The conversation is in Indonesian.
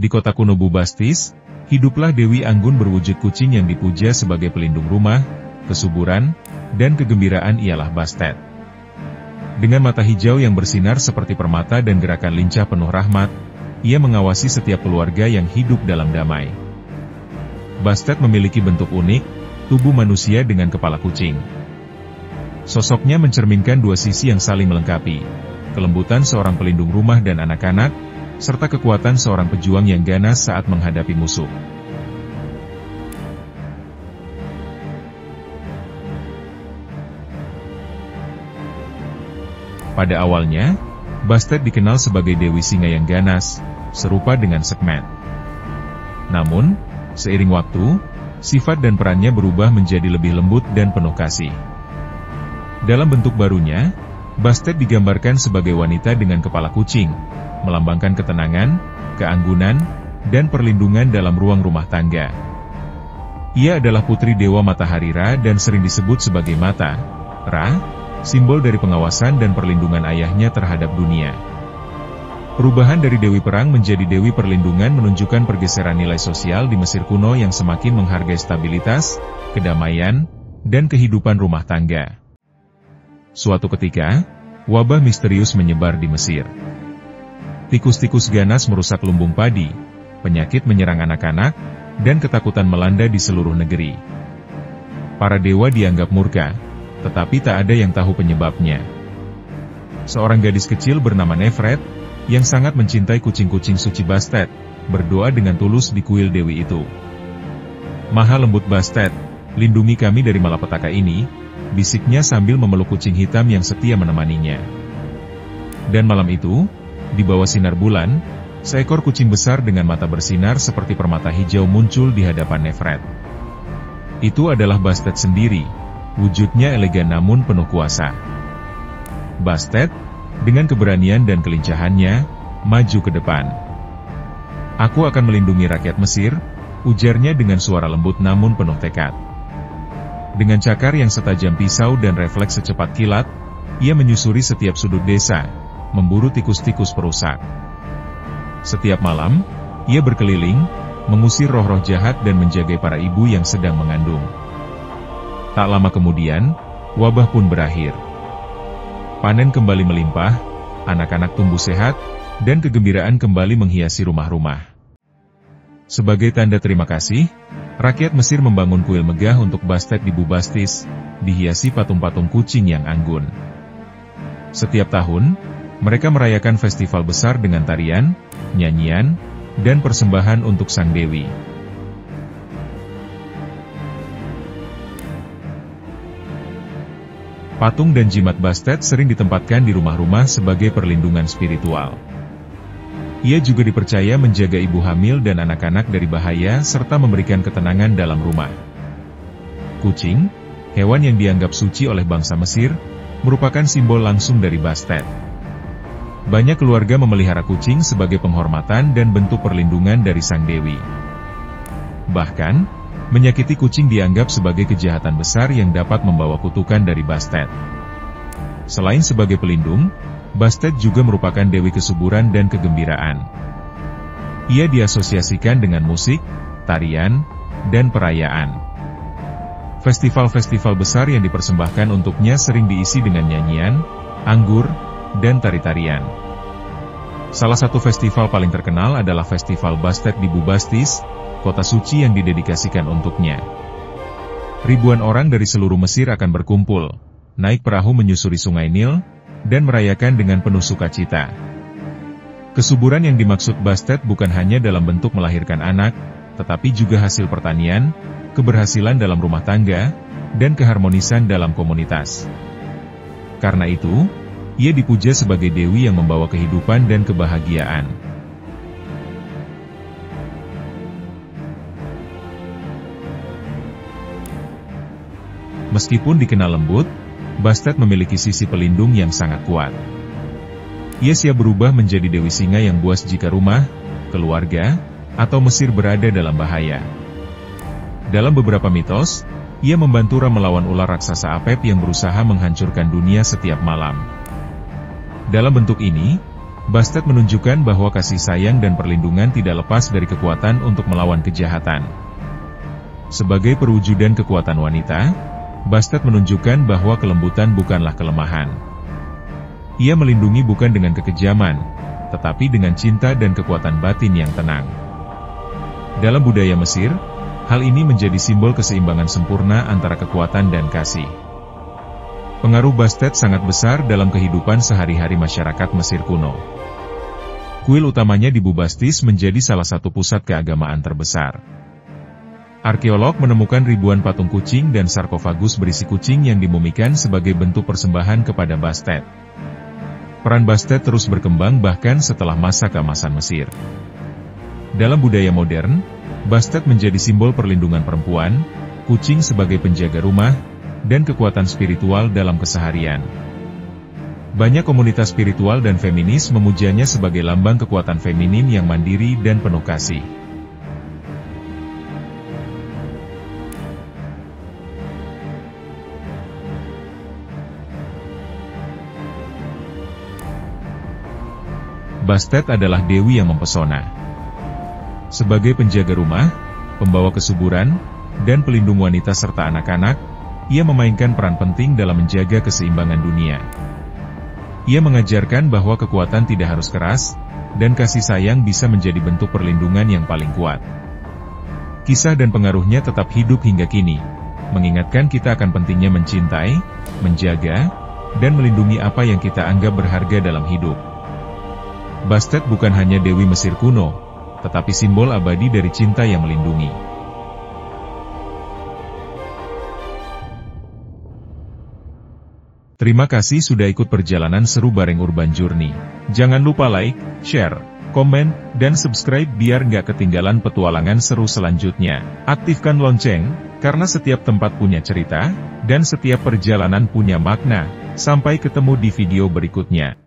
Di kota kuno Bubastis, hiduplah Dewi Anggun berwujud kucing yang dipuja sebagai pelindung rumah, kesuburan, dan kegembiraan ialah Bastet. Dengan mata hijau yang bersinar seperti permata dan gerakan lincah penuh rahmat, ia mengawasi setiap keluarga yang hidup dalam damai. Bastet memiliki bentuk unik, tubuh manusia dengan kepala kucing. Sosoknya mencerminkan dua sisi yang saling melengkapi, kelembutan seorang pelindung rumah dan anak-anak, serta kekuatan seorang pejuang yang ganas saat menghadapi musuh. Pada awalnya, Bastet dikenal sebagai Dewi Singa yang ganas, serupa dengan Sekhmet. Namun, seiring waktu, sifat dan perannya berubah menjadi lebih lembut dan penuh kasih. Dalam bentuk barunya, Bastet digambarkan sebagai wanita dengan kepala kucing, melambangkan ketenangan, keanggunan, dan perlindungan dalam ruang rumah tangga. Ia adalah putri Dewa Matahari Ra dan sering disebut sebagai Mata Ra, simbol dari pengawasan dan perlindungan ayahnya terhadap dunia. Perubahan dari Dewi Perang menjadi Dewi Perlindungan menunjukkan pergeseran nilai sosial di Mesir kuno yang semakin menghargai stabilitas, kedamaian, dan kehidupan rumah tangga. Suatu ketika, wabah misterius menyebar di Mesir. Tikus-tikus ganas merusak lumbung padi, penyakit menyerang anak-anak, dan ketakutan melanda di seluruh negeri. Para dewa dianggap murka, tetapi tak ada yang tahu penyebabnya. Seorang gadis kecil bernama Nefret, yang sangat mencintai kucing-kucing suci Bastet, berdoa dengan tulus di kuil dewi itu. Maha lembut Bastet, lindungi kami dari malapetaka ini, bisiknya sambil memeluk kucing hitam yang setia menemaninya. Dan malam itu, di bawah sinar bulan, seekor kucing besar dengan mata bersinar seperti permata hijau muncul di hadapan Nefret. Itu adalah Bastet sendiri, wujudnya elegan namun penuh kuasa. Bastet, dengan keberanian dan kelincahannya, maju ke depan. Aku akan melindungi rakyat Mesir, ujarnya dengan suara lembut namun penuh tekad. Dengan cakar yang setajam pisau dan refleks secepat kilat, ia menyusuri setiap sudut desa, memburu tikus-tikus perusak. Setiap malam, ia berkeliling, mengusir roh-roh jahat dan menjaga para ibu yang sedang mengandung. Tak lama kemudian, wabah pun berakhir. Panen kembali melimpah, anak-anak tumbuh sehat, dan kegembiraan kembali menghiasi rumah-rumah. Sebagai tanda terima kasih, rakyat Mesir membangun kuil megah untuk Bastet di Bubastis, dihiasi patung-patung kucing yang anggun. Setiap tahun, mereka merayakan festival besar dengan tarian, nyanyian, dan persembahan untuk sang dewi. Patung dan jimat Bastet sering ditempatkan di rumah-rumah sebagai perlindungan spiritual. Ia juga dipercaya menjaga ibu hamil dan anak-anak dari bahaya serta memberikan ketenangan dalam rumah. Kucing, hewan yang dianggap suci oleh bangsa Mesir, merupakan simbol langsung dari Bastet. Banyak keluarga memelihara kucing sebagai penghormatan dan bentuk perlindungan dari sang dewi. Bahkan, menyakiti kucing dianggap sebagai kejahatan besar yang dapat membawa kutukan dari Bastet. Selain sebagai pelindung, Bastet juga merupakan dewi kesuburan dan kegembiraan. Ia diasosiasikan dengan musik, tarian, dan perayaan. Festival-festival besar yang dipersembahkan untuknya sering diisi dengan nyanyian, anggur, dan tari-tarian. Salah satu festival paling terkenal adalah Festival Bastet di Bubastis, kota suci yang didedikasikan untuknya. Ribuan orang dari seluruh Mesir akan berkumpul, naik perahu menyusuri Sungai Nil, dan merayakan dengan penuh sukacita. Kesuburan yang dimaksud Bastet bukan hanya dalam bentuk melahirkan anak, tetapi juga hasil pertanian, keberhasilan dalam rumah tangga, dan keharmonisan dalam komunitas. Karena itu, ia dipuja sebagai dewi yang membawa kehidupan dan kebahagiaan. Meskipun dikenal lembut, Bastet memiliki sisi pelindung yang sangat kuat. Ia siap berubah menjadi Dewi Singa yang buas jika rumah, keluarga, atau Mesir berada dalam bahaya. Dalam beberapa mitos, ia membantu Ra melawan ular raksasa Apep yang berusaha menghancurkan dunia setiap malam. Dalam bentuk ini, Bastet menunjukkan bahwa kasih sayang dan perlindungan tidak lepas dari kekuatan untuk melawan kejahatan. Sebagai perwujudan kekuatan wanita, Bastet menunjukkan bahwa kelembutan bukanlah kelemahan. Ia melindungi bukan dengan kekejaman, tetapi dengan cinta dan kekuatan batin yang tenang. Dalam budaya Mesir, hal ini menjadi simbol keseimbangan sempurna antara kekuatan dan kasih. Pengaruh Bastet sangat besar dalam kehidupan sehari-hari masyarakat Mesir kuno. Kuil utamanya di Bubastis menjadi salah satu pusat keagamaan terbesar. Arkeolog menemukan ribuan patung kucing dan sarkofagus berisi kucing yang dimumikan sebagai bentuk persembahan kepada Bastet. Peran Bastet terus berkembang bahkan setelah masa keemasan Mesir. Dalam budaya modern, Bastet menjadi simbol perlindungan perempuan, kucing sebagai penjaga rumah, dan kekuatan spiritual dalam keseharian. Banyak komunitas spiritual dan feminis memujanya sebagai lambang kekuatan feminin yang mandiri dan penuh kasih. Bastet adalah dewi yang mempesona. Sebagai penjaga rumah, pembawa kesuburan, dan pelindung wanita serta anak-anak, ia memainkan peran penting dalam menjaga keseimbangan dunia. Ia mengajarkan bahwa kekuatan tidak harus keras, dan kasih sayang bisa menjadi bentuk perlindungan yang paling kuat. Kisah dan pengaruhnya tetap hidup hingga kini, mengingatkan kita akan pentingnya mencintai, menjaga, dan melindungi apa yang kita anggap berharga dalam hidup. Bastet bukan hanya dewi Mesir kuno, tetapi simbol abadi dari cinta yang melindungi. Terima kasih sudah ikut perjalanan seru bareng Urban Journey. Jangan lupa like, share, komen, dan subscribe biar nggak ketinggalan petualangan seru selanjutnya. Aktifkan lonceng, karena setiap tempat punya cerita, dan setiap perjalanan punya makna. Sampai ketemu di video berikutnya.